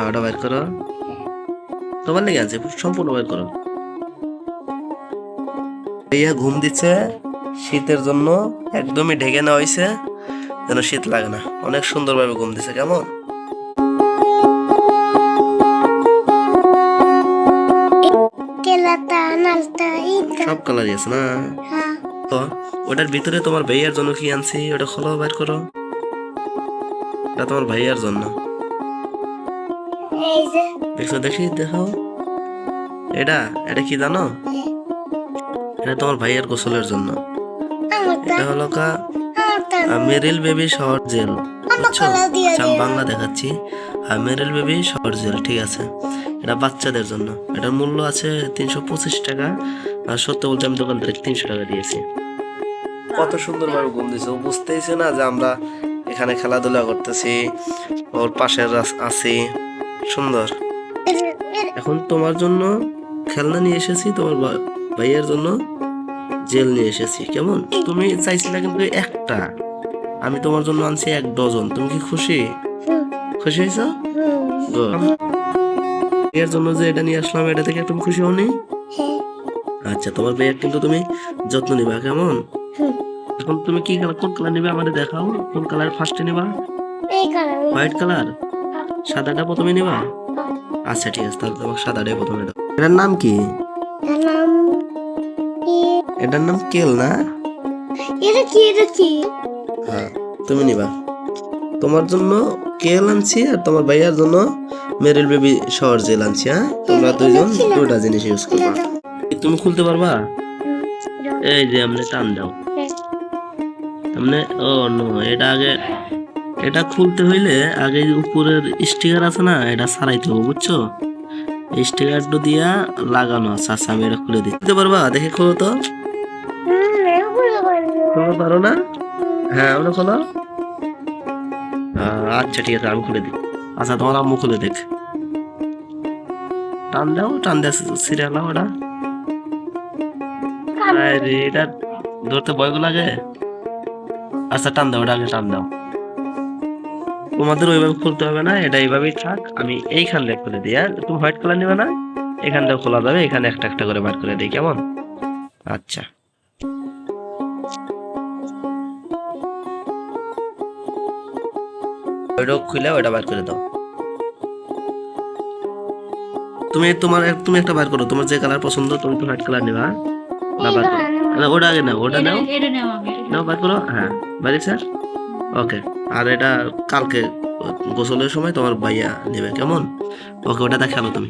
ওটা বের করো, তোমার লেগে আছে, সম্পূর্ণ বের করো। ভাইয়া ঘুম দিচ্ছে শীতের জন্য, একদমই ঢেকে নেওয়া হয়েছে যেন শীত লাগে না। অনেক সুন্দরভাবে ঘুম দিচ্ছে। কেমন? সব কালারই আছে না? তো ওটার ভিতরে তোমার ভাইয়ার জন্য কি আনছি ওটা খোলো, বের করো। এটা তোমার ভাইয়ার জন্য। দেখছো? দেখি, দেখাও। এটা এটা কি জানো? এটা তোমার ভাইয়ার গোসলের জন্য। এটা হলো মেরিল বেবি শাওয়ার জেল, বুঝছো? আমি বাংলা দেখাচ্ছি। মেরিল বেবি শাওয়ার জেল, ঠিক আছে? এটা বাচ্চাদের জন্য। এটার মূল্য আছে 325 টাকা। আর সত্য বলতে আমি দোকান থেকে 300 টাকা দিয়েছি। কত সুন্দর ভাবে ঘুম দিছে, ও বুঝতেইছে না যে আমরা এখানে খেলাধুলা করতেছি, ওর পাশে আছি। সুন্দর। এখন তোমার জন্য খেলনা নিয়ে এসেছি, তোমার ভাইয়ের জন্য জেল নিয়ে এসেছি। কেমন? তুমি চাইছিলে কিন্তু একটা, আমি তোমার জন্য আনছি 1 ডজন। তুমি কি খুশি? খুশি হয়েছ? এর জন্য যে এটা নিয়ে আসলাম, এটা থেকে তুমি খুশি হওনি? আচ্ছা, তোমার ভাইয়ের কিন্তু তুমি যত্ন নিবা। কেমন? এখন তুমি কি কালার, কোন কালার নিবে আমাদের দেখাও। কোন কালার ফার্স্টে নিবা? White colour. সাদাটা প্রথমে নিবা? আচ্ছা ঠিক আছে, তাহলে তোমাকে সাদাটাই প্রথমে দাও। এটার নাম কি? এটার নাম কেল না? হ্যাঁ, তুমি নিবা। তোমার জন্য কেল আনছি আর তোমার ভাইয়ার জন্য মেরিল বেবি শাওয়ার জেল আনছি। হ্যাঁ, তোমরা দুইজন দুইটা জিনিস ইউজ করবা। তুমি খুলতে পারবা? এই যে আমনে টান দাও। আমনে, ও নো, এটা আগে, এটা খুলতে হইলে আগে উপরের স্টিকার আছে না, এটা ছাড়াইতে হবে, বুঝছো? স্টিকারটা দিয়া লাগানো আছে। আচ্ছা, আমি এটা খুলে দিতে পারবা? দেখে খোলো তো। খুলতে পারো না? হ্যাঁ, আমরা খোলো। আচ্ছা ঠিক আছে, আমি খুলে দিই। আচ্ছা, তোমার আম্মু খুলে দেখ। টান দাও, টান দেওয়া সিরিয়াল ওটা। আরে এটা ধরতে ভয় লাগে। আচ্ছা, টান দাও, ওটা আগে টান দাও। তোমাদের ওইভাবে খুলতে হবে না, এটা এইভাবেই থাক। আমি এইখান দিয়ে খুলে দিই। আর তুমি হোয়াইট কালার নিবে না? এখান দিয়ে খোলা যাবে, এখানে একটা একটা করে বার করে দিই। কেমন? আচ্ছা, ওইটা খুলে ওটা বার করে দাও। তুমি একটা বার করো, তোমার যে কালার পছন্দ। তুমি তো হোয়াইট কালার নিবা। না, বার করো না, ওটা আগে নাও, ওটা নাও। নাও, বার করো। হ্যাঁ, বাড়ি স্যার। ওকে। আর এটা কালকে গোসলের সময় তোমার ভাইয়া নেবে। কেমন? ওকে, ওটা দেখালো তুমি।